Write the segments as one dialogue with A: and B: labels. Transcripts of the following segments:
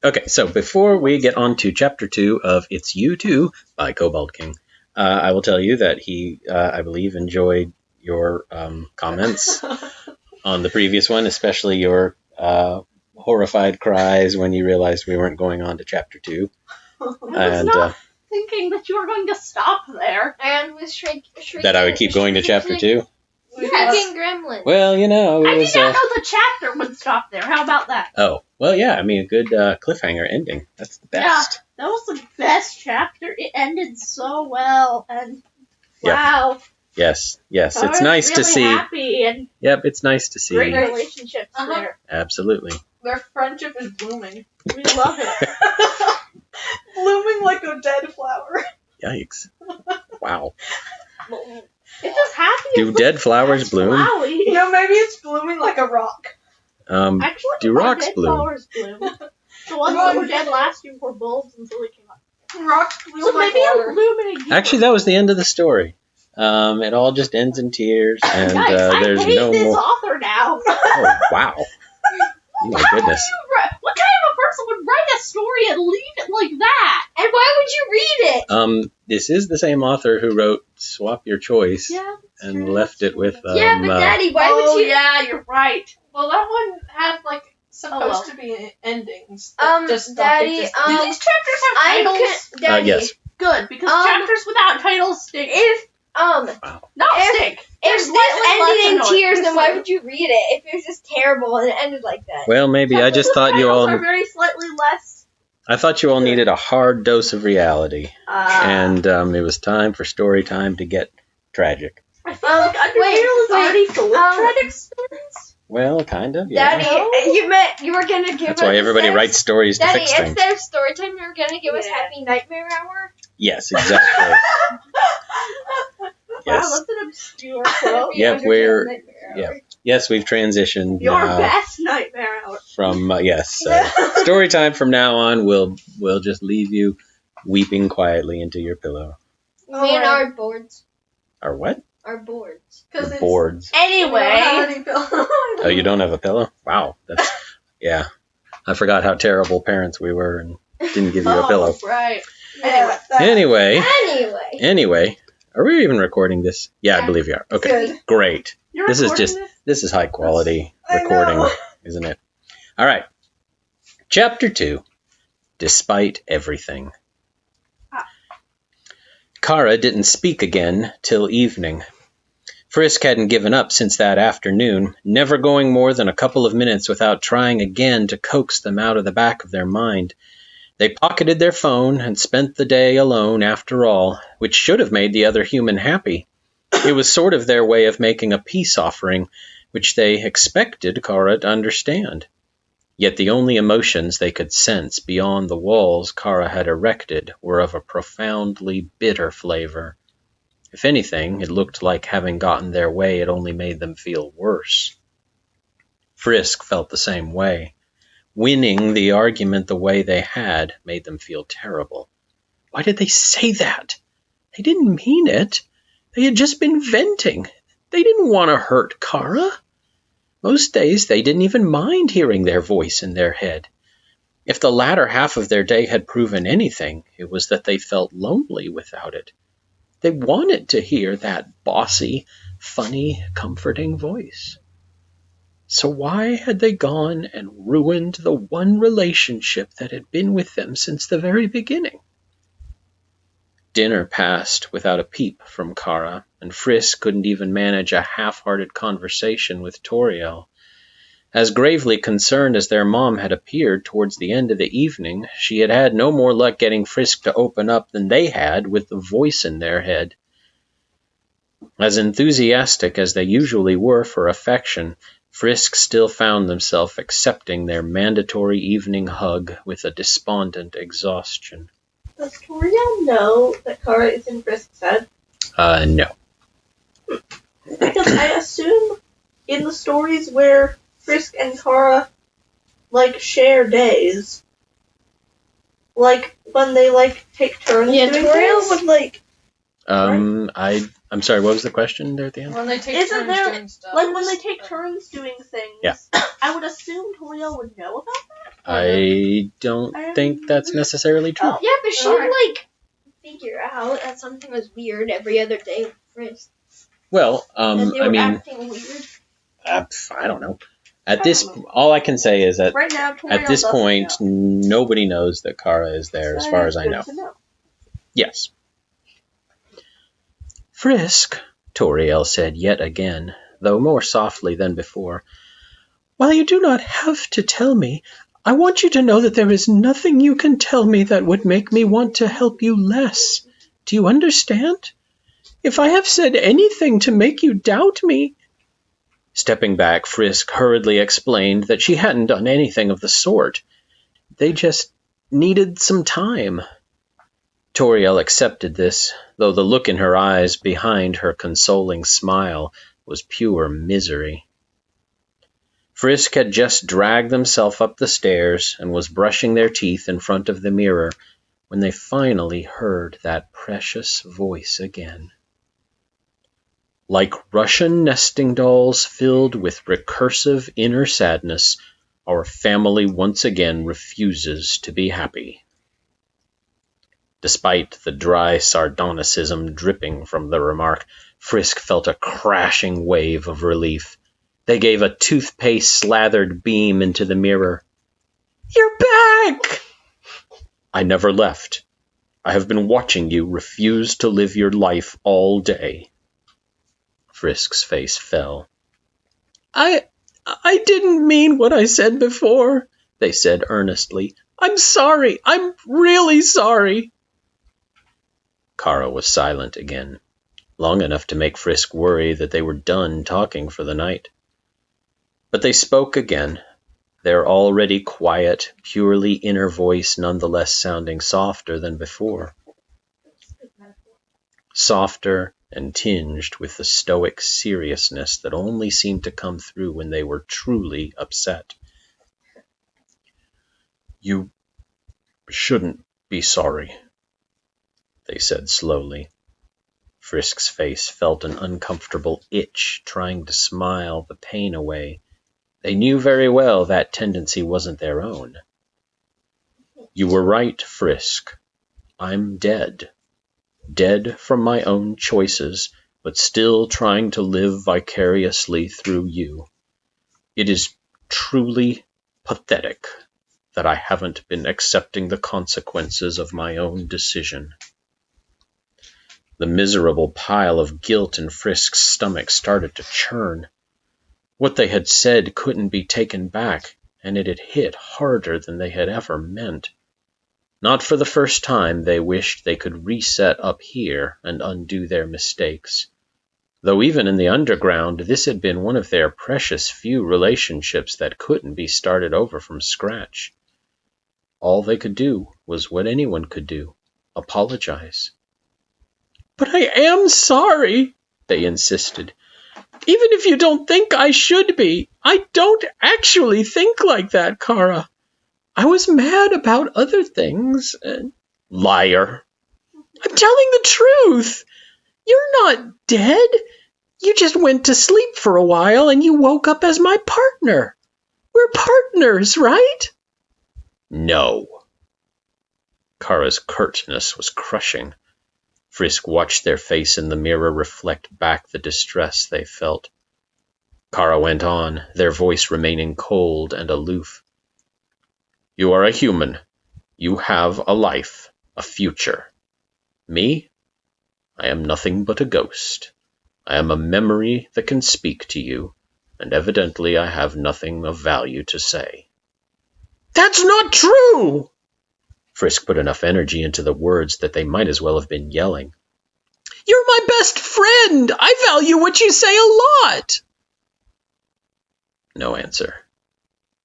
A: Okay, so before we get on to Chapter 2 of It's You Too by KoboldKing, I will tell you that he, I believe, enjoyed your comments on the previous one, especially your horrified cries when you realized we weren't going on to Chapter 2.
B: I was not thinking that you were going to stop there.
C: And with shrieking...
A: That I would keep going to Chapter 2?
C: Shrieking gremlin.
A: Well, you know,
B: I did not know the chapter would stop there. How about that?
A: Oh, well, yeah, I mean, a good cliffhanger ending. That's the best.
B: Yeah, that was the best chapter. It ended so well, and wow.
A: Yes, it's nice
B: really
A: to see.
B: Happy and
A: yep, it's nice to see.
B: Great relationships there.
A: Absolutely.
D: Their friendship is blooming.
B: We love it.
D: Blooming like a dead flower.
A: Yikes. Wow.
B: It's just happy.
A: Do dead flowers bloom?
B: Flowy.
D: No, maybe it's blooming like a rock.
B: Actually,
A: do rocks
B: dead
A: bloom?
B: Flowers bloom. The ones that were dead last year were bulbs until they came up.
D: Rocks bloom
B: So
D: like
B: maybe
D: water.
B: it'll bloom in a year.
A: Actually, that was the end of the story. It all just ends in tears, and
B: Yikes,
A: there's
B: I hate
A: no
B: this
A: more.
B: author now.
A: Oh, wow. Oh, my goodness.
B: What kind of a person would write a story and leave it like that?
C: And why would you read it?
A: This is the same author who wrote Swap Your Choice
B: Yeah,
A: and left it with.
C: Yeah, but Daddy, why would you...
B: yeah, you're right.
D: Well, that one had, like, supposed
B: well.
D: to be endings. that just
C: Daddy,
B: Do these chapters have titles?
C: Daddy,
A: yes.
B: Good, because chapters without titles stink.
C: if,
B: Not stink.
C: if
B: They're
C: this
B: slightly
C: ended in
B: less
C: tears,
B: annoying.
C: then why would you read it? If it was just terrible and it ended like that.
A: Well, maybe I just thought you
B: Titles are
A: all.
B: very slightly less.
A: I thought you all needed a hard dose of reality, and it was time for story time to get tragic.
B: I feel like Undertale is already full of tragic stories.
A: Well, kind of. Yeah.
C: Daddy, you were gonna give
A: That's
C: us...
A: why everybody writes stories to
C: Daddy,
A: fix things.
C: instead of story time, you were gonna give us
B: Yeah.
C: Happy Nightmare Hour?
A: Yes, exactly. Yes.
B: Wow, that's an obscure quote.
A: Yep,
C: Undertale
A: we're-
C: Nightmare
A: yeah.
C: Hour.
A: Yes, we've transitioned
B: Your
A: now
B: best nightmare hour.
A: from story time. From now on, we'll just leave you weeping quietly into your pillow.
C: Me and our boards.
A: Or what?
C: Our boards.
A: Your boards.
B: Anyway,
A: Oh, you don't have a pillow? Wow, that's yeah. I forgot how terrible parents we were and didn't give you a pillow.
B: Right.
D: Yeah,
A: Anyway,
C: Anyway.
A: are we even recording this? Yeah, I believe you are. Okay,
D: Good.
A: great.
B: You're
A: This is
B: recording
A: This is high quality
D: I
A: recording,
D: know.
A: isn't it? All right. Chapter 2. Despite everything. Chara didn't speak again till evening. Frisk hadn't given up since that afternoon, never going more than a couple of minutes without trying again to coax them out of the back of their mind. They pocketed their phone and spent the day alone after all, which should have made the other human happy. It was sort of their way of making a peace offering, which they expected Chara to understand. Yet the only emotions they could sense beyond the walls Chara had erected were of a profoundly bitter flavor. If anything, it looked like having gotten their way had only made them feel worse. Frisk felt the same way. Winning the argument the way they had made them feel terrible. Why did they say that? They didn't mean it. They had just been venting. They didn't want to hurt Chara. Most days they didn't even mind hearing their voice in their head. If the latter half of their day had proven anything, it was that they felt lonely without it. They wanted to hear that bossy, funny, comforting voice. So why had they gone and ruined the one relationship that had been with them since the very beginning? Dinner passed without a peep from Chara, and Frisk couldn't even manage a half-hearted conversation with Toriel. As gravely concerned as their mom had appeared towards the end of the evening, she had had no more luck getting Frisk to open up than they had with the voice in their head. As enthusiastic as they usually were for affection, Frisk still found themselves accepting their mandatory evening hug with a despondent exhaustion.
B: Does Toriel know that Chara is in Frisk's head?
A: No.
B: Because I assume in the stories where Frisk and Chara, share days, when they, take turns doing
C: Toriel
B: things,
C: would,
A: I'm sorry, what was the question there at the end?
E: When they take
B: Isn't
E: turns
B: there-
E: doing stuff.
B: Like, when they take turns doing things,
A: Yeah.
B: I would assume Toriel would know about that?
A: I don't think that's necessarily true.
B: Oh.
C: Yeah, but she'd,
B: Alright.
C: like, figure out that something was weird every other day with Frisk.
A: Well,
C: That they
A: I
C: were
A: mean,
C: acting weird.
A: I don't know. At this, all I can say is that
B: Right now, Toriel
A: at this
B: doesn't
A: point,
B: know.
A: nobody knows that Kara is there, as far as I
B: Good
A: know.
B: to know.
A: Yes. Frisk, Toriel said yet again, though more softly than before, while you do not have to tell me, I want you to know that there is nothing you can tell me that would make me want to help you less. Do you understand? If I have said anything to make you doubt me... Stepping back, Frisk hurriedly explained that she hadn't done anything of the sort. They just needed some time. Toriel accepted this, though the look in her eyes behind her consoling smile was pure misery. Frisk had just dragged himself up the stairs and was brushing their teeth in front of the mirror when they finally heard that precious voice again. Like Russian nesting dolls filled with recursive inner sadness, our family once again refuses to be happy. Despite the dry sardonicism dripping from the remark, Frisk felt a crashing wave of relief. They gave a toothpaste-slathered beam into the mirror. "You're back!" "I never left. I have been watching you refuse to live your life all day." Frisk's face fell. I didn't mean what I said before," they said earnestly. "I'm sorry. I'm really sorry." Kara was silent again, long enough to make Frisk worry that they were done talking for the night. But they spoke again, their already quiet, purely inner voice nonetheless sounding softer than before. Softer and tinged with the stoic seriousness that only seemed to come through when they were truly upset. "You shouldn't be sorry," they said slowly. Frisk's face felt an uncomfortable itch, trying to smile the pain away. They knew very well that tendency wasn't their own. "You were right, Frisk. I'm dead. Dead from my own choices, but still trying to live vicariously through you. It is truly pathetic that I haven't been accepting the consequences of my own decision." The miserable pile of guilt in Frisk's stomach started to churn. What they had said couldn't be taken back, and it had hit harder than they had ever meant. Not for the first time they wished they could reset up here and undo their mistakes. Though even in the underground, this had been one of their precious few relationships that couldn't be started over from scratch. All they could do was what anyone could do, apologize. "But I am sorry," they insisted. "Even if you don't think I should be, I don't actually think like that, Kara. I was mad about other things." "Liar." "I'm telling the truth. You're not dead. You just went to sleep for a while and you woke up as my partner. We're partners, right?" "No." Kara's curtness was crushing. Frisk watched their face in the mirror reflect back the distress they felt. Kara went on, their voice remaining cold and aloof. "You are a human. You have a life, a future. Me? I am nothing but a ghost. I am a memory that can speak to you, and evidently I have nothing of value to say." "That's not true!" Frisk put enough energy into the words that they might as well have been yelling. "You're my best friend! I value what you say a lot!" No answer.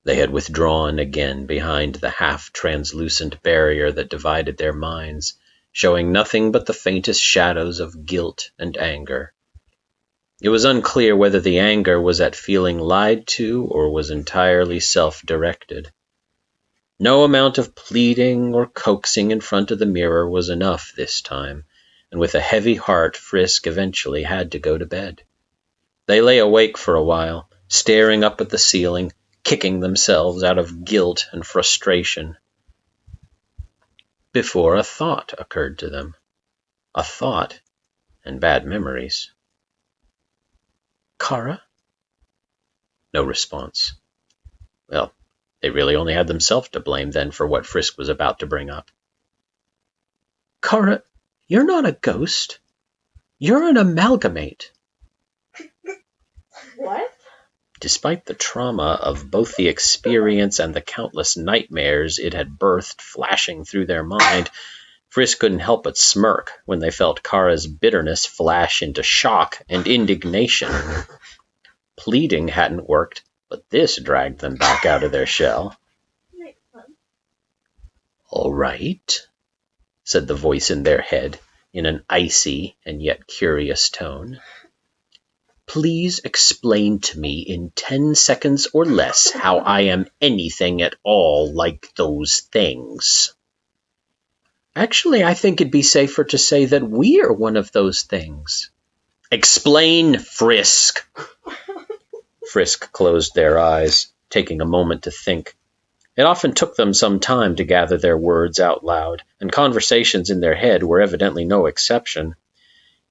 A: They had withdrawn again behind the half-translucent barrier that divided their minds, showing nothing but the faintest shadows of guilt and anger. It was unclear whether the anger was at feeling lied to or was entirely self-directed. No amount of pleading or coaxing in front of the mirror was enough this time. and with a heavy heart, Frisk eventually had to go to bed. They lay awake for a while, staring up at the ceiling, kicking themselves out of guilt and frustration, before a thought occurred to them. A thought and bad memories. Chara? No response. Well, they really only had themselves to blame then for what Frisk was about to bring up. Chara, you're not a ghost. You're an amalgamate.
B: What?
A: Despite the trauma of both the experience and the countless nightmares it had birthed flashing through their mind, Frisk couldn't help but smirk when they felt Kara's bitterness flash into shock and indignation. Pleading hadn't worked, but this dragged them back out of their shell. All right, said the voice in their head in an icy and yet curious tone. Please explain to me in 10 seconds or less how I am anything at all like those things. Actually, I think it'd be safer to say that we're one of those things. Explain, Frisk. Frisk closed their eyes, taking a moment to think. It often took them some time to gather their words out loud, and conversations in their head were evidently no exception.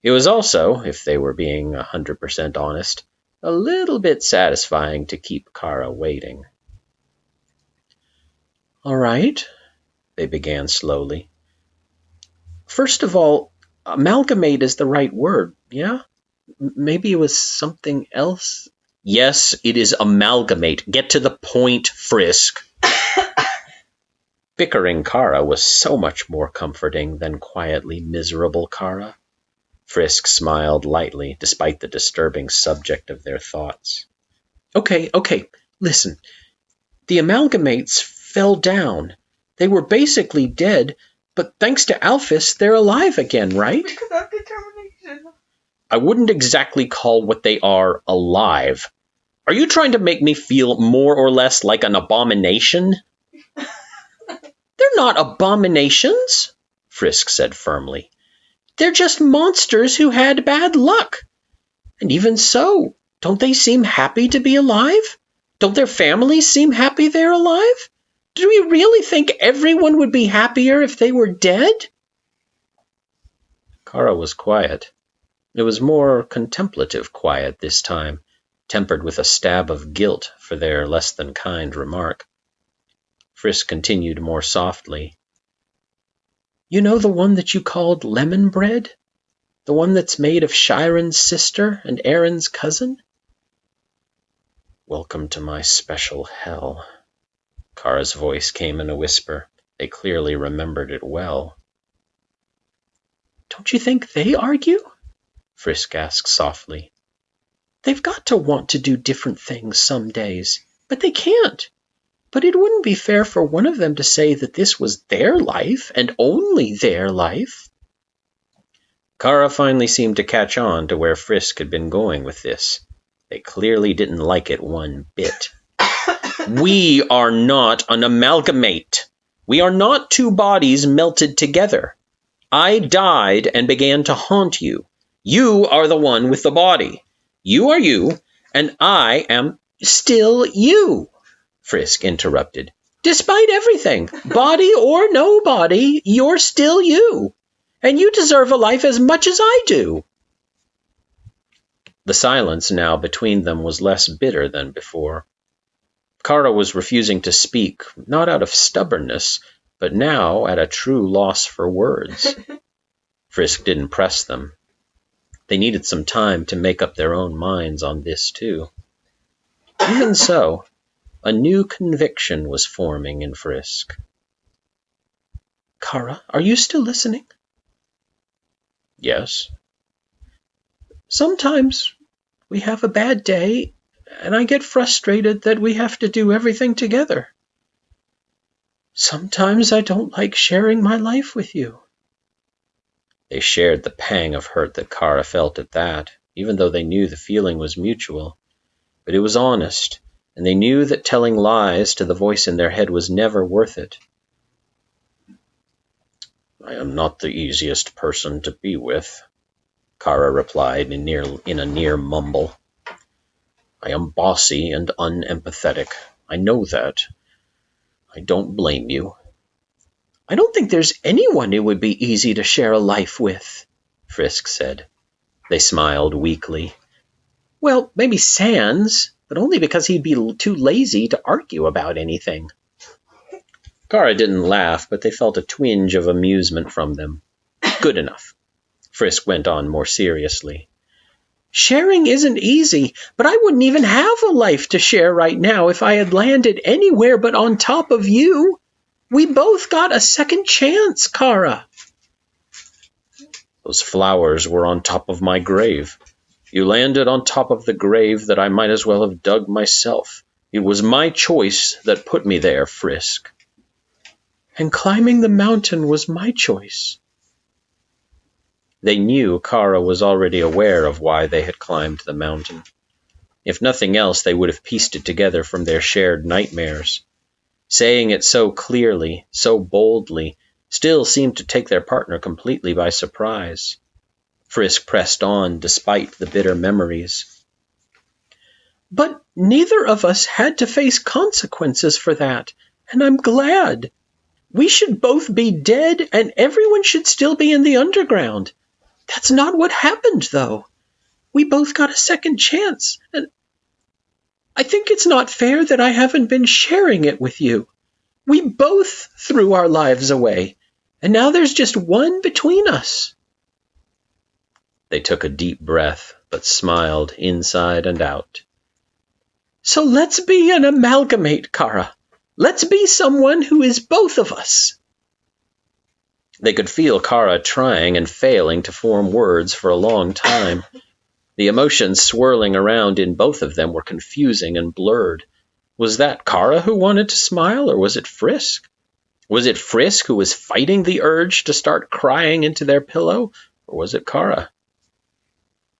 A: It was also, if they were being 100% honest, a little bit satisfying to keep Chara waiting. All right, they began slowly. First of all, amalgamate is the right word, yeah? Maybe it was something else? Yes, it is amalgamate. Get to the point, Frisk. Bickering Chara was so much more comforting than quietly miserable Chara. Frisk smiled lightly, despite the disturbing subject of their thoughts. Okay, listen. The amalgamates fell down. They were basically dead, but thanks to Alphys, they're alive again, right?
D: Because of determination.
A: I wouldn't exactly call what they are alive. Are you trying to make me feel more or less like an abomination? They're not abominations, Frisk said firmly. They're just monsters who had bad luck. And even so, don't they seem happy to be alive? Don't their families seem happy they're alive? Do we really think everyone would be happier if they were dead? Chara was quiet. It was more contemplative quiet this time, tempered with a stab of guilt for their less-than-kind remark. Frisk continued more softly. You know the one that you called lemon bread? The one that's made of Chiron's sister and Aaron's cousin? Welcome to my special hell. Chara's voice came in a whisper. They clearly remembered it well. Don't you think they argue? Frisk asked softly. They've got to want to do different things some days, but they can't. But it wouldn't be fair for one of them to say that this was their life, and only their life. Chara finally seemed to catch on to where Frisk had been going with this. They clearly didn't like it one bit. We are not an amalgamate. We are not two bodies melted together. I died and began to haunt you. You are the one with the body. You are you, and I am still you. Frisk interrupted. Despite everything, body or no body, you're still you. And you deserve a life as much as I do. The silence now between them was less bitter than before. Chara was refusing to speak, not out of stubbornness, but now at a true loss for words. Frisk didn't press them. They needed some time to make up their own minds on this, too. Even so, a new conviction was forming in Frisk. Chara, are you still listening? Yes. Sometimes we have a bad day, and I get frustrated that we have to do everything together. Sometimes I don't like sharing my life with you. They shared the pang of hurt that Chara felt at that, even though they knew the feeling was mutual. But it was honest, and they knew that telling lies to the voice in their head was never worth it. I am not the easiest person to be with, Chara replied in a near mumble. I am bossy and unempathetic. I know that. I don't blame you. I don't think there's anyone it would be easy to share a life with, Frisk said. They smiled weakly. Well, maybe Sans, but only because he'd be too lazy to argue about anything. Chara didn't laugh, but they felt a twinge of amusement from them. Good enough. Frisk went on more seriously. Sharing isn't easy, but I wouldn't even have a life to share right now if I had landed anywhere but on top of you. We both got a second chance, Chara. Those flowers were on top of my grave. You landed on top of the grave that I might as well have dug myself. It was my choice that put me there, Frisk. And climbing the mountain was my choice. They knew Chara was already aware of why they had climbed the mountain. If nothing else, they would have pieced it together from their shared nightmares. Saying it so clearly, so boldly, still seemed to take their partner completely by surprise. Frisk pressed on despite the bitter memories. But neither of us had to face consequences for that, and I'm glad. We should both be dead, and everyone should still be in the underground. That's not what happened, though. We both got a second chance, and I think it's not fair that I haven't been sharing it with you. We both threw our lives away, and now there's just one between us. They took a deep breath, but smiled inside and out. So let's be an amalgamate, Chara. Let's be someone who is both of us. They could feel Chara trying and failing to form words for a long time. The emotions swirling around in both of them were confusing and blurred. Was that Chara who wanted to smile, or was it Frisk? Was it Frisk who was fighting the urge to start crying into their pillow, or was it Chara?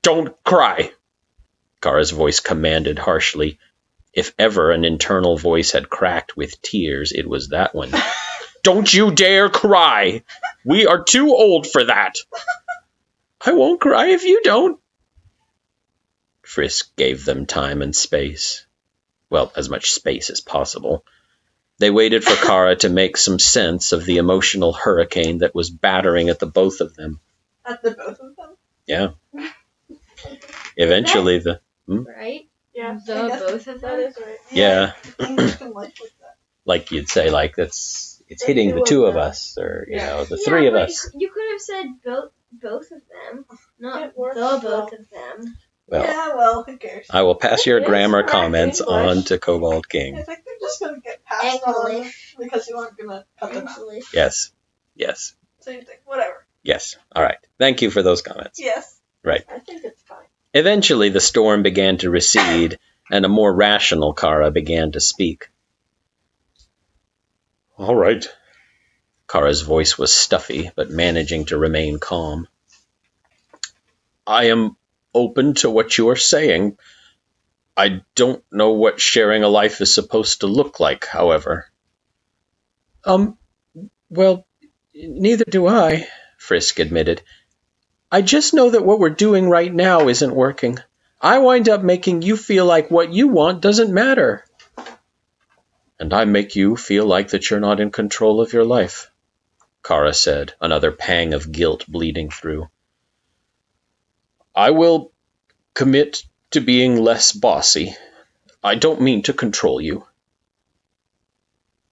A: Don't cry, Chara's voice commanded harshly. If ever an internal voice had cracked with tears, it was that one. Don't you dare cry! We are too old for that! I won't cry if you don't. Frisk gave them time and space. Well, as much space as possible. They waited for Chara to make some sense of the emotional hurricane that was battering at the both of them.
D: At the both of them?
A: Yeah. Eventually
C: Right?
D: Yeah.
C: The
D: I guess
C: both of
D: that
C: them?
D: is right.
A: Yeah.
D: English can life with that.
A: Like you'd say, like, it's hitting the two of us, or, you know, the three of
C: but
A: us.
C: You could have said both of them, not
D: It works
C: the both
D: well.
C: of them.
A: Well,
D: Yeah, well, who cares?
A: I will pass your
D: It's
A: grammar
D: correct
A: comments
D: English.
A: on to
D: I
A: KoboldKing.
D: think they're just going to get passed on
C: English.
D: because you aren't going to cut them out.
C: English.
A: Yes.
D: Same thing. Whatever.
A: Yes. All right. Thank you for those comments.
D: Yes.
A: Right.
D: I think it's fine.
A: Eventually, the storm began to recede, and a more rational Chara began to speak. All right. Chara's voice was stuffy, but managing to remain calm. I am open to what you are saying. I don't know what sharing a life is supposed to look like, however. Well, neither do I, Frisk admitted. I just know that what we're doing right now isn't working. I wind up making you feel like what you want doesn't matter. And I make you feel like that you're not in control of your life, Chara said, another pang of guilt bleeding through. I will commit to being less bossy. I don't mean to control you.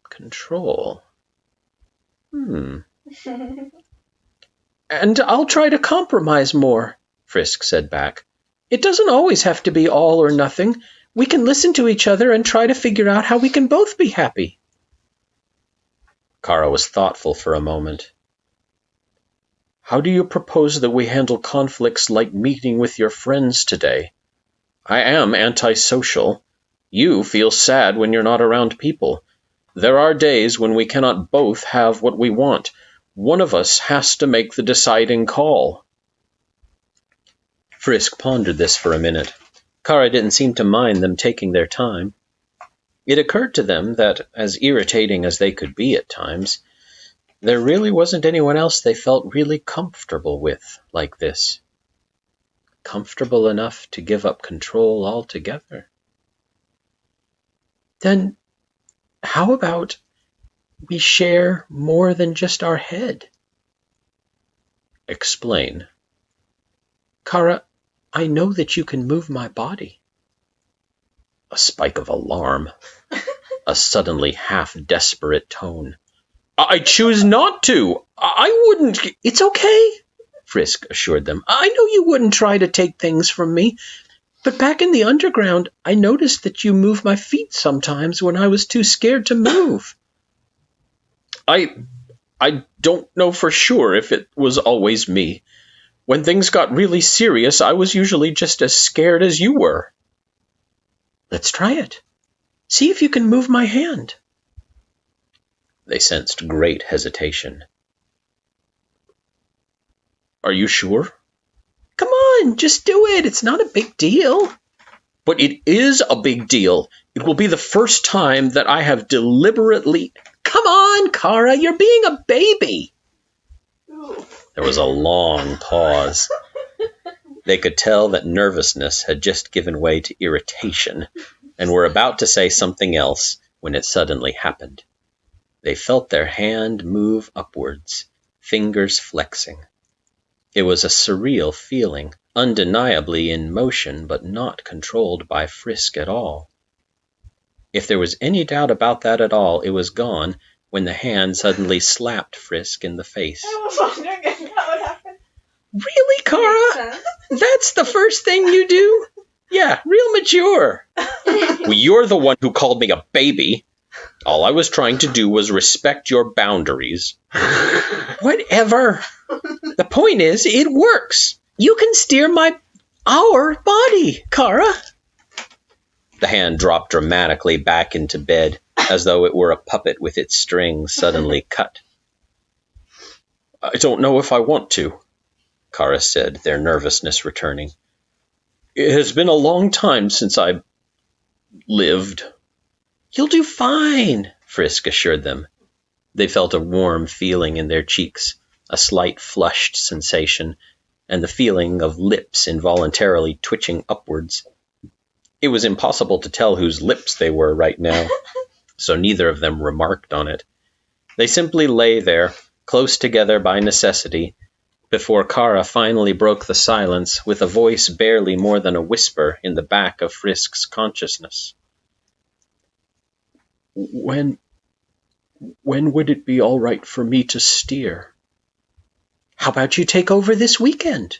A: Control? And I'll try to compromise more, Frisk said back. It doesn't always have to be all or nothing. We can listen to each other and try to figure out how we can both be happy. Chara was thoughtful for a moment. How do you propose that we handle conflicts like meeting with your friends today? I am antisocial. You feel sad when you're not around people. There are days when we cannot both have what we want. One of us has to make the deciding call. Frisk pondered this for a minute. Chara didn't seem to mind them taking their time. It occurred to them that, as irritating as they could be at times, There really wasn't anyone else they felt really comfortable with like this. Comfortable enough to give up control altogether. Then, how about we share more than just our head? Explain. Chara, I know that you can move my body. A spike of alarm. A suddenly half-desperate tone. I choose not to. I wouldn't. It's okay, Frisk assured them. I know you wouldn't try to take things from me, but back in the underground, I noticed that you move my feet sometimes when I was too scared to move. I don't know for sure if it was always me. When things got really serious, I was usually just as scared as you were. Let's try it. See if you can move my hand. They sensed great hesitation. Are you sure? Come on, just do it. It's not a big deal. But it is a big deal. It will be the first time that I have deliberately... Come on, Chara, you're being a baby.
D: Ooh.
A: There was a long pause. They could tell that nervousness had just given way to irritation and were about to say something else when it suddenly happened. They felt their hand move upwards, fingers flexing. It was a surreal feeling, undeniably in motion but not controlled by Frisk at all. If there was any doubt about that at all, it was gone when the hand suddenly slapped Frisk in the face.
D: I was wondering if that would happen.
A: Really, Chara?
D: Makes sense.
A: That's the first thing you do? Yeah, real mature. Well, you're the one who called me a baby. All I was trying to do was respect your boundaries. Whatever. The point is, it works. You can steer our body, Chara. The hand dropped dramatically back into bed, as though it were a puppet with its strings suddenly cut. I don't know if I want to, Chara said, their nervousness returning. It has been a long time since I lived. You'll do fine, Frisk assured them. They felt a warm feeling in their cheeks, a slight flushed sensation, and the feeling of lips involuntarily twitching upwards. It was impossible to tell whose lips they were right now, so neither of them remarked on it. They simply lay there, close together by necessity, before Chara finally broke the silence with a voice barely more than a whisper in the back of Frisk's consciousness. When would it be all right for me to steer? How about you take over this weekend?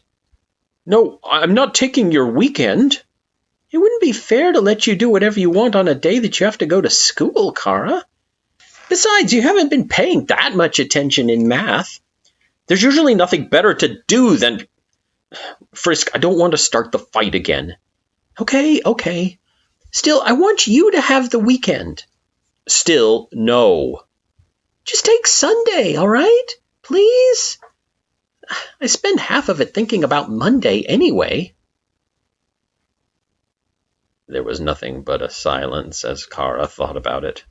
A: No, I'm not taking your weekend. It wouldn't be fair to let you do whatever you want on a day that you have to go to school, Chara. Besides, you haven't been paying that much attention in math. There's usually nothing better to do than... Frisk, I don't want to start the fight again. Okay. Still, I want you to have the weekend. Still, no. Just take Sunday, all right? Please? I spend half of it thinking about Monday anyway. There was nothing but a silence as Chara thought about it.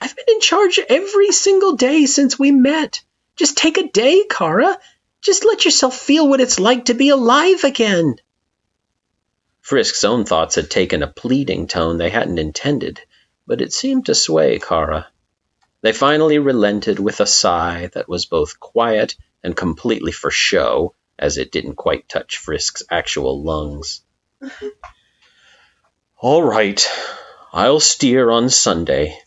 A: I've been in charge every single day since we met. Just take a day, Chara. Just let yourself feel what it's like to be alive again. Frisk's own thoughts had taken a pleading tone they hadn't intended, but it seemed to sway Chara. They finally relented with a sigh that was both quiet and completely for show, as it didn't quite touch Frisk's actual lungs. All right, I'll steer on Sunday.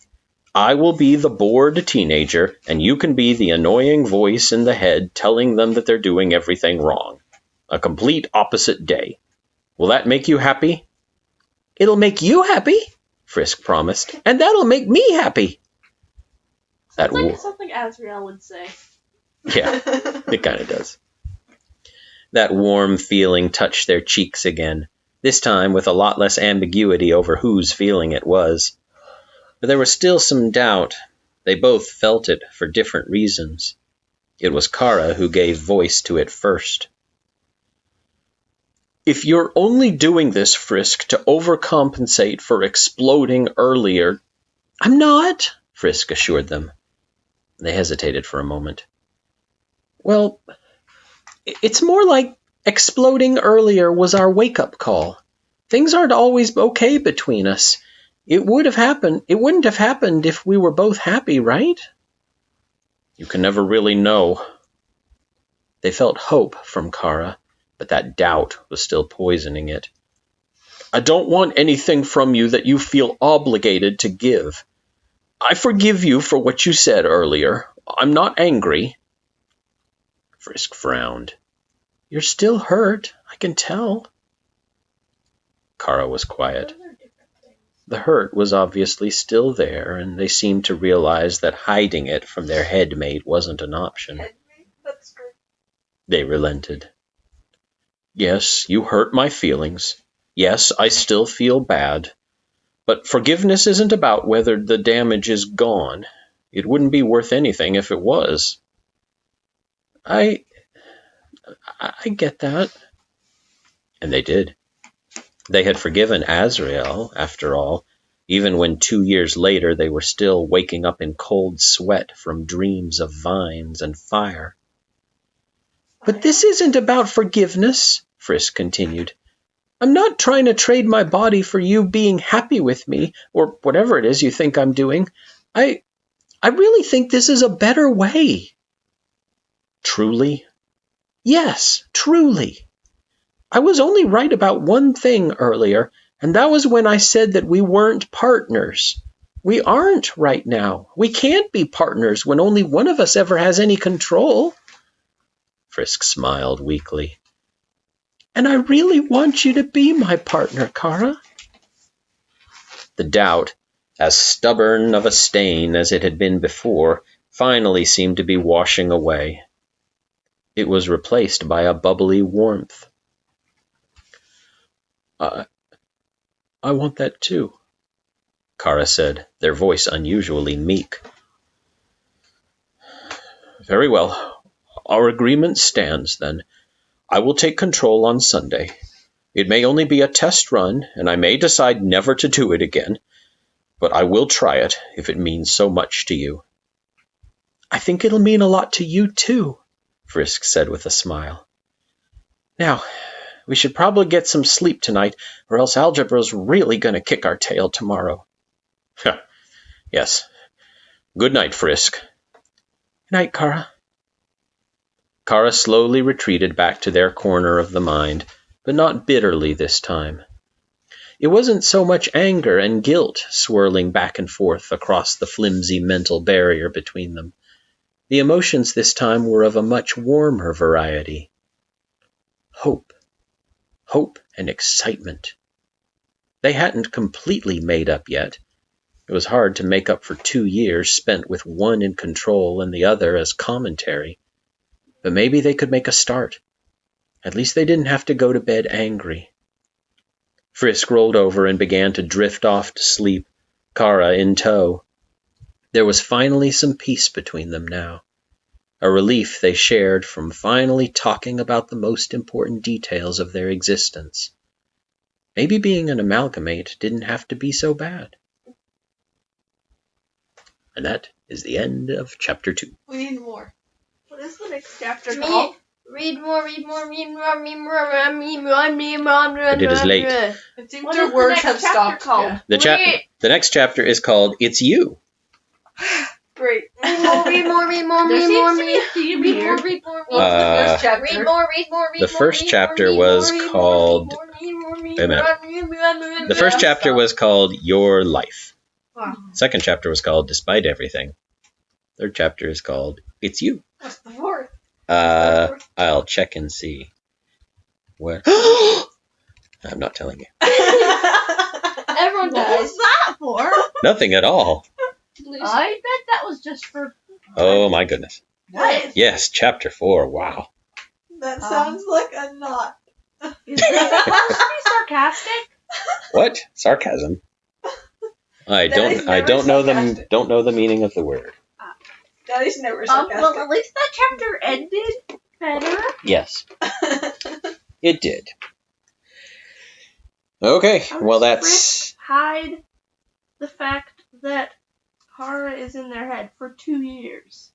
A: I will be the bored teenager, and you can be the annoying voice in the head telling them that they're doing everything wrong. A complete opposite day. Will that make you happy? It'll make you happy, Frisk promised, and that'll make me happy.
B: Sounds like something Azrael would say.
A: Yeah, it kind of does. That warm feeling touched their cheeks again, this time with a lot less ambiguity over whose feeling it was. But there was still some doubt. They both felt it for different reasons. It was Chara who gave voice to it first. If you're only doing this, Frisk, to overcompensate for exploding earlier... I'm not, Frisk assured them. They hesitated for a moment. Well, it's more like exploding earlier was our wake-up call. Things aren't always okay between us. It wouldn't have happened if we were both happy, right? You can never really know. They felt hope from Chara, but that doubt was still poisoning it. I don't want anything from you that you feel obligated to give. I forgive you for what you said earlier. I'm not angry. Frisk frowned. You're still hurt, I can tell. Chara was quiet.
B: Those are different things.
A: The hurt was obviously still there, and they seemed to realize that hiding it from their headmate wasn't an option.
D: That's true.
A: They relented. Yes, you hurt my feelings. Yes, I still feel bad. But forgiveness isn't about whether the damage is gone. It wouldn't be worth anything if it was. I get that. And they did. They had forgiven Azrael, after all, even when 2 years later they were still waking up in cold sweat from dreams of vines and fire. But this isn't about forgiveness, Frisk continued. I'm not trying to trade my body for you being happy with me, or whatever it is you think I'm doing. I really think this is a better way. Truly? Yes, truly. I was only right about one thing earlier, and that was when I said that we weren't partners. We aren't right now. We can't be partners when only one of us ever has any control. Frisk smiled weakly. And I really want you to be my partner, Chara. The doubt, as stubborn of a stain as it had been before, finally seemed to be washing away. It was replaced by a bubbly warmth. I want that too, Chara said, their voice unusually meek. Very well. Our agreement stands, then. I will take control on Sunday. It may only be a test run, and I may decide never to do it again, but I will try it if it means so much to you. I think it'll mean a lot to you, too, Frisk said with a smile. Now, we should probably get some sleep tonight, or else algebra's really going to kick our tail tomorrow. Yes. Good night, Frisk. Good night, Chara. Chara slowly retreated back to their corner of the mind, but not bitterly this time. It wasn't so much anger and guilt swirling back and forth across the flimsy mental barrier between them. The emotions this time were of a much warmer variety. Hope. Hope and excitement. They hadn't completely made up yet. It was hard to make up for 2 years spent with one in control and the other as commentary. But maybe they could make a start. At least they didn't have to go to bed angry. Frisk rolled over and began to drift off to sleep, Chara in tow. There was finally some peace between them now. A relief they shared from finally talking about the most important details of their existence. Maybe being an amalgamate didn't have to be so bad. And that is the end of Chapter 2.
D: We need more. What is the next chapter
C: Me.
D: called?
C: Read more, read more, read more, read more, read more.
A: But it is late.
D: It seems
B: What
D: their
B: is the
D: words
B: next
D: have
B: chapter
D: stopped.
B: called?
D: Yeah.
A: The next chapter is called It's You.
D: Great.
C: Read more, read more, read more,
B: There
C: read
B: seems
C: more,
B: to be a theme
C: read
B: here.
C: more, read more,
D: What's the first chapter?
C: read more, read more, read
A: The
C: more,
A: first
C: read
A: chapter
C: more,
A: was
C: read more,
A: called...
C: read more, read more,
A: Wait a minute.
C: read more.
A: The first chapter was called Your Life.
D: Wow.
A: Second chapter was called Despite Everything. Third chapter is called It's You.
D: What's the fourth?
A: I'll check and see. What? I'm not telling you.
C: Everyone
B: What
C: dies.
B: was that for?
A: Nothing at all.
B: I bet that was just for...
A: Oh my goodness.
B: What?
A: Yes, chapter 4. Wow.
D: That sounds like a knot.
B: Is that supposed to be sarcastic?
A: What? Sarcasm? I
D: That is
A: don't
D: never
A: know
D: sarcastic.
A: don't know the meaning of the word.
D: That is never
B: Well,
D: sarcastic.
B: at least that chapter ended better.
A: Yes, it did. Okay,
B: How
A: well
B: does
A: that's...
B: Frisk hide the fact that Kara is in their head for 2 years.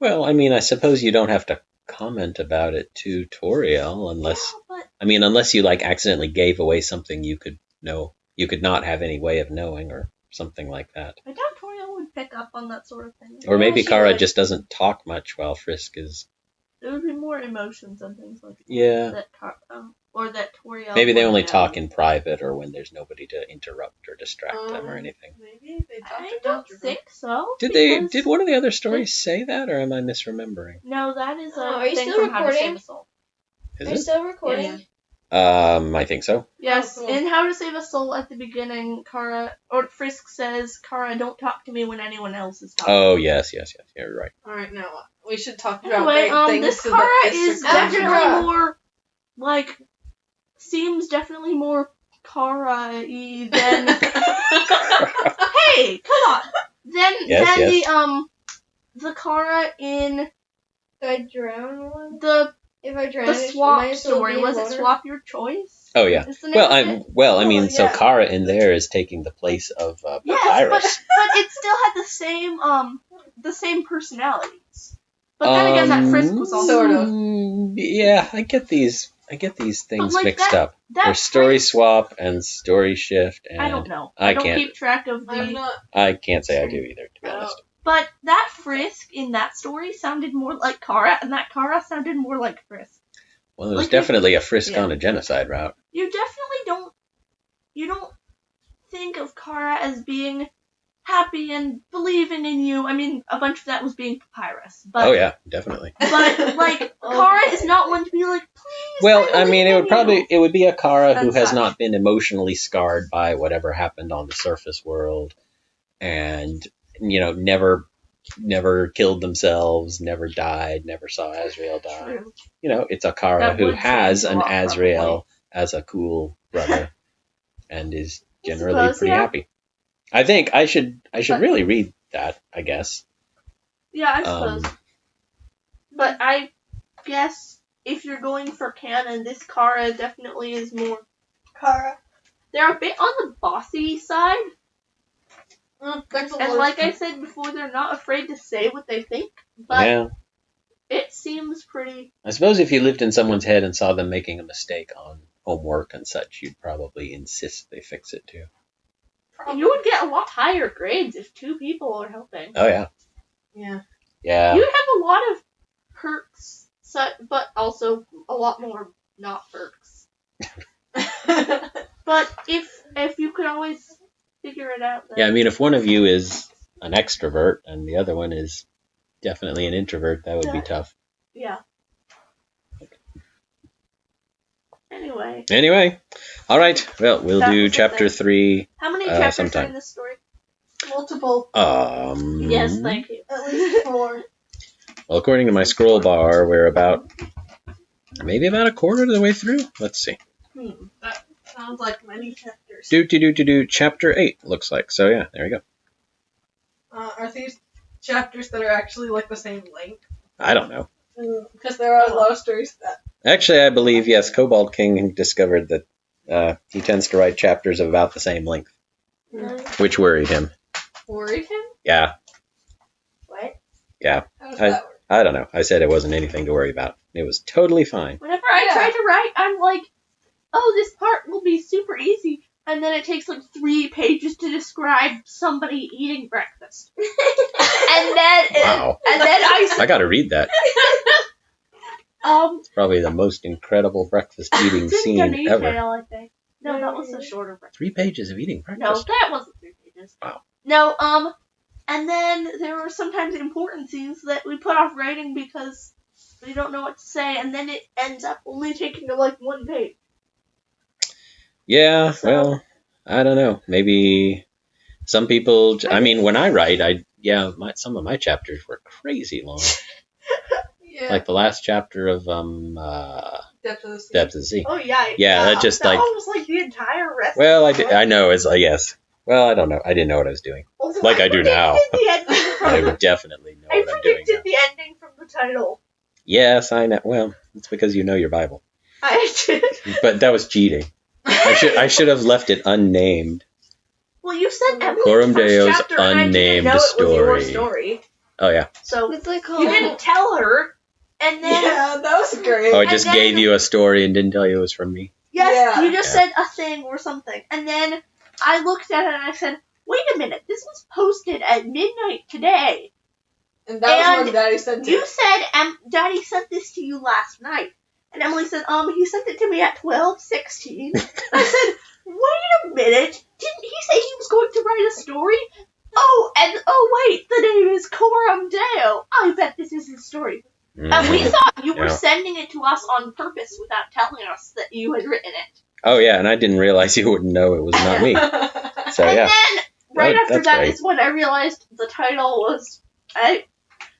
A: Well, I mean, I suppose you don't have to comment about it to Toriel unless,
B: Yeah, but
A: unless you like accidentally gave away something you could know, you could not have any way of knowing or something like that.
B: I doubt Toriel would pick up on that sort of thing.
A: Or maybe
C: she
A: Kara
C: would.
A: just doesn't talk much while Frisk is.
B: There would be more emotions and things like that.
A: Yeah.
B: Or that Toriel.
A: Maybe they
B: would
A: only
B: have.
A: talk in private or when there's nobody to interrupt or distract them or anything.
D: Maybe they talked
B: I
D: about
B: don't think so.
A: Did one of the other stories say that, or am I misremembering?
B: No, that is a
C: Are you
B: thing
C: still
B: from How to Save
C: recording?
B: a Soul.
A: Is
C: Are you
A: it?
C: still recording?
B: Yeah.
A: I think so.
B: Yes,
D: Oh, cool.
B: in How to Save a Soul at the beginning, Frisk says, Kara, don't talk to me when anyone else is talking.
A: Oh, yes. You're right.
D: Alright, now we should talk about
B: Anyway,
D: great things
B: this
D: so
B: Kara
D: that
B: is
D: Mr. Cloud-
B: definitely more, seems definitely more Kara-y than... Hey, come on! Than the Kara in
C: Do I drown one?
B: the
C: If I drown,
B: the
C: it
B: swap
C: might as well
B: story.
C: be
B: Was it
C: water.
B: Swap Your Choice?
A: Oh, yeah.
B: Is the name of it?
A: So
D: yeah.
A: Kara in there is taking the place of
B: Yes,
A: Papyrus.
B: but it still had the same personalities. But then again, that Frisk was also
D: Sort of.
A: Yeah, I get these things
B: like
A: mixed
B: that-
A: up.
B: that
A: There's story
B: Frisk-
A: swap and story shift, and
B: I don't know.
A: I
B: I don't
A: can't-
B: keep track of the.
D: I'm not.
A: I can't say I do either, to be
D: I
A: honest.
B: But that Frisk in that story sounded more like Kara, and that Kara sounded more like Frisk.
A: Well, there's
B: Like,
A: definitely a Frisk
B: yeah.
A: on a genocide route.
B: You definitely don't. You don't think of Kara as being happy and believing in you. I mean, a bunch of that was being Papyrus. But,
A: Oh yeah, definitely.
B: But Kara is not one to be like, please.
A: Well, I
B: believe
A: mean,
B: in
A: it would be a Kara who
B: And
A: has
B: such.
A: not been emotionally scarred by whatever happened on the surface world, and never killed themselves, never died, never saw Azrael die.
B: True.
A: It's a Kara
B: That
A: who
B: would
A: has
B: change a
A: an
B: lot,
A: Azrael as a cool brother, and is generally
B: suppose,
A: pretty
B: yeah.
A: happy. I think I should really read that, I guess.
B: Yeah, I suppose.
A: Um,
B: But I guess if you're going for canon, this Kara definitely is more.
D: Kara.
B: They're a bit on the bossy side,
D: There's a lot
B: and
D: of-
B: like I said before, they're not afraid to say what they think. But
A: yeah.
B: it seems pretty.
A: I suppose if you lived in someone's head and saw them making a mistake on homework and such, you'd probably insist they fix it too.
B: You would get a lot higher grades if 2 people are helping.
A: Oh yeah.
D: Yeah.
A: Yeah.
B: You would have a lot of perks, but also a lot more not perks. But if you could always figure it out. Then.
A: Yeah, I mean, if one of you is an extrovert and the other one is definitely an introvert, that would be tough.
B: Yeah.
A: Anyway, all right. Well, we'll
B: That
A: do
B: was it
A: chapter
B: then.
A: 3.
B: How many chapters
A: sometime.
B: are in this story?
D: Multiple.
B: Yes, thank you.
D: At least 4.
A: Well, according to my scroll bar, we're maybe about a quarter of the way through. Let's see.
D: That sounds like many chapters.
A: Do chapter 8 looks like. So yeah, there we go.
D: Are these chapters that are actually like the same length?
A: I don't know.
D: Because there are a lot of stories that.
A: Actually, I believe yes. KoboldKing discovered that he tends to write chapters of about the same length, which worried him.
B: Worried him?
A: Yeah,
C: What?
A: yeah.
D: How does that work?
A: I don't know. I said it wasn't anything to worry about. It was totally fine.
B: Whenever I
D: Yeah.
B: try to write, I'm like, oh, this part will be super easy. And then it takes like 3 pages to describe somebody eating breakfast. and then
A: Wow.
B: I
A: I got to read that. It's probably the most incredible breakfast eating
B: it's in
A: scene
B: detail,
A: ever.
B: I think. No, that was a shorter breakfast.
A: 3 pages of eating
B: No,
A: breakfast.
B: that wasn't 3 pages.
A: Wow.
B: No, and then there were sometimes important scenes that we put off writing because we don't know what to say, and then it ends up only taking like 1 page.
A: Yeah,
B: So-
A: well, I don't know. Maybe some people. I mean, when I write, some of my chapters were crazy long.
D: Yeah.
A: Like the last chapter of
D: Depth of the Sea.
A: Depth of the Sea.
D: Oh yeah.
A: Yeah, that just
D: that
A: like.
D: one was like the entire rest.
A: Well,
D: of the
A: I know it's yes. Well, I don't know. I didn't know what I was doing.
D: Also,
A: Like I do now.
B: predicted the ending from
A: I would definitely know
B: I
A: what I'm doing now.
B: predicted the ending from the title.
A: Yes, I know. Well, it's because you know your Bible.
B: I did.
A: But that was cheating. I should have left it unnamed.
B: Well, you said Emily
A: Coram
B: the first
A: Deo's
B: chapter, and I didn't
A: unnamed
B: know it was your
A: story.
B: story.
A: Oh, yeah.
B: So
C: It's like
B: you didn't tell her, and then
D: Yeah, that was great.
A: Oh, I
B: And
A: just
B: then-
A: gave you a story and didn't tell you it was from me.
B: yes,
D: Yeah.
B: you just
A: Yeah.
B: said a thing or something, and then I looked at it and I said, "Wait a minute, this was posted at midnight today."
D: And that was
B: And
D: when Daddy sent
B: You
D: it.
B: said, Daddy sent this to you last night. And Emily said, he sent it to me at 12:16. I said, wait a minute. Didn't he say he was going to write a story? Oh wait, the name is Coram Deo. I bet this is his story. And we
A: Mhm.
B: thought you were
A: Yeah.
B: sending it to us on purpose without telling us that you had written it.
A: Oh, yeah, and I didn't realize you wouldn't know it was not me. So,
B: And
A: yeah.
B: then, right
A: Oh,
B: after
A: that's
B: that
A: great.
B: is when I realized the title was... I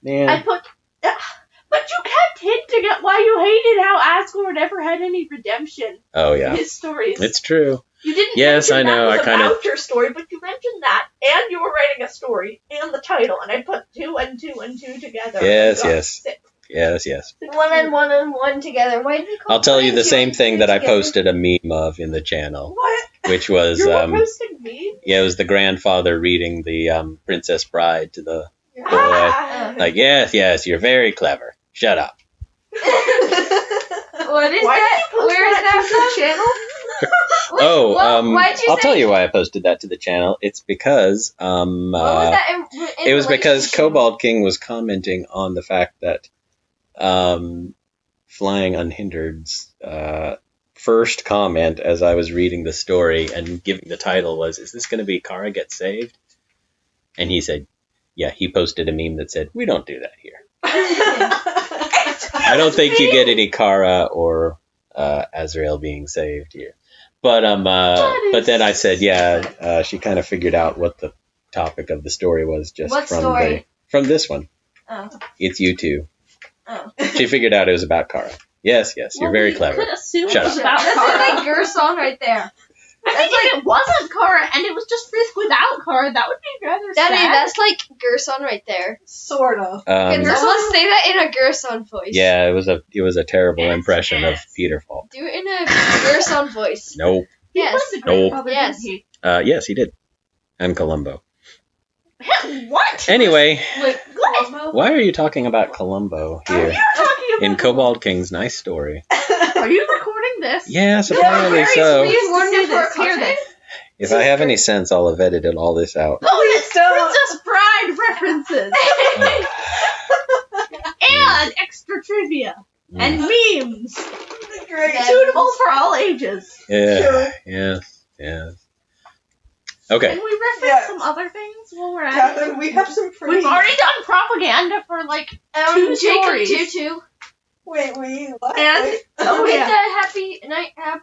A: Man.
B: put... But you kept hinting at why you hated how Asgore never had any redemption
A: Oh,
B: in
A: yeah.
B: his stories.
A: It's true.
B: You didn't
A: Yes,
B: mention
A: I know,
B: that was
A: I kinda-
B: about your story, but you mentioned that, and you were writing a story, and the title, and I put 2 and 2 and 2 together.
A: Yes,
B: and got
A: yes.
B: 6.
A: Yes.
C: one and one and one together. Why did you call
A: I'll tell you
C: one
A: the
C: and two
A: same
C: and
A: thing
C: two
A: that I
C: together?
A: posted a meme of in the channel,
B: What?
A: which was,
B: You're posting me?
A: yeah, it was the grandfather reading the Princess Bride to the boy.
B: Ah.
A: Like, yes, you're very clever. Shut up.
C: What is
B: Why
C: that?
B: did you post
C: Where is
B: that to
C: that
B: the channel?
C: from?
A: Oh,
C: why'd you
A: I'll
C: say?
A: tell you why I posted that to the channel. It's because
C: What was that in
A: it was because
C: relation to?
A: KoboldKing was commenting on the fact that Flying Unhindered's first comment as I was reading the story and giving the title was, "Is this going to be Kara Gets Saved?" And he said, yeah, he posted a meme that said, "We don't do that here. I don't think you get any Kara or Azrael being saved here." But then I said, yeah, she kind of figured out what the topic of the story was just
C: What
A: from
C: story?
A: from this one.
C: Oh.
A: It's you two.
C: Oh.
A: She figured out it was about Kara. Yes, you're very clever.
B: We could assume
A: Shut
B: it was
A: up.
B: about
C: That's
B: Kara.
C: like Gerson right there.
B: I think if it wasn't Kara and it was just Frisk without Kara, that would be rather
C: Daddy,
B: sad.
C: that's like Gerson right there.
D: Sort of.
C: Can someone say that in a Gerson voice?
A: Yeah, it was a terrible
B: Yes,
A: impression of
B: yes.
A: Peter Falk.
C: Do it in a Gerson voice.
A: Nope.
B: He
C: Yes.
B: was a grandfather,
C: Yes.
B: didn't
A: Yes, he did. I'm Columbo.
B: he? What?
A: Anyway,
D: Wait,
B: What?
A: why are you talking about Columbo
B: Are
A: here
B: you talking about
A: in KoboldKing's nice story?
B: Are you recording this?
A: Yes, apparently
B: very
A: so.
B: sweet.
C: Please warn me for a
B: Hear
C: content.
B: this.
A: If I have any sense, I'll have edited all this out.
B: Oh, it's
D: don't.
B: Princess Bride references and extra trivia and memes
D: Great.
B: suitable for all ages.
A: Yeah, yes. Okay.
B: Can we reference
D: Yes.
B: some other things while we're at
D: Catherine,
B: it?
D: we have some pretty...
B: We've already done propaganda for like 2
C: Jacob
B: stories.
C: Tutu.
D: Wait, what?
B: And
D: Wait.
B: oh
C: Get
B: yeah.
C: the happy nightmare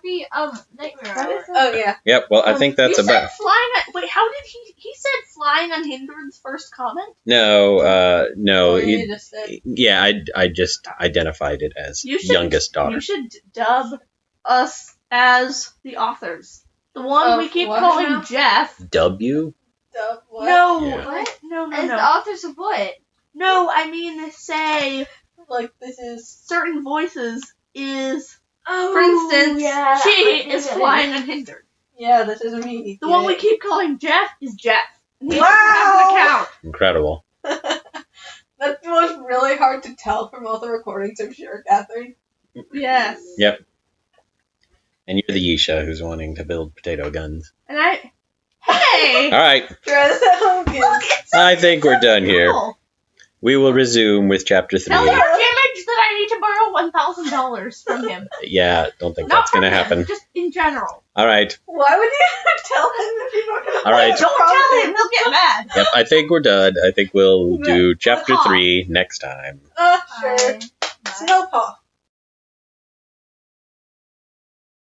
B: What
C: hour.
B: is that?
D: Oh, yeah.
A: Yep, well, I think that's
B: you
A: about...
B: said flying. Wait, how did he said flying unhindered's first comment?
A: No,
D: Oh,
A: he-
D: you just said...
A: yeah, I just identified it as
B: You should-
A: youngest daughter.
B: You should dub us as the authors. The one
D: Of
B: we keep
D: what
B: calling
D: now?
B: Jeff.
A: W?
D: What?
B: No,
A: Yeah.
C: What?
B: no,
C: As the
B: no.
C: authors of what?
B: No, I mean say
D: Like, this is...
B: certain voices is.
C: Oh,
B: For instance,
C: yeah.
B: she is flying unhindered.
D: Yeah, this is me.
B: The one we keep calling Jeff is Jeff. And he
D: Wow.
B: doesn't have an account.
A: Incredible.
D: That was really hard to tell from all the recordings, I'm sure, Catherine.
B: Yes.
A: Yep. And you're the Yisha who's wanting to build potato guns.
B: And I. Hey.
A: All right,
D: Dress Hogan.
B: Look, it's so
A: I think we're done here.
B: cool.
A: We will resume with chapter 3.
B: Tell your image that I need to borrow $1,000 from him.
A: Yeah, don't think
B: Not
A: that's going to
B: from him,
A: happen.
B: just in general.
A: All right.
D: Why would you tell him if you don't know?
A: All right.
B: Don't tell him, he'll get mad.
A: Yep, I think we're done. I think we'll do chapter
B: Huh.
A: 3 next time.
D: Sure.
C: Bye.
D: Snowpaw.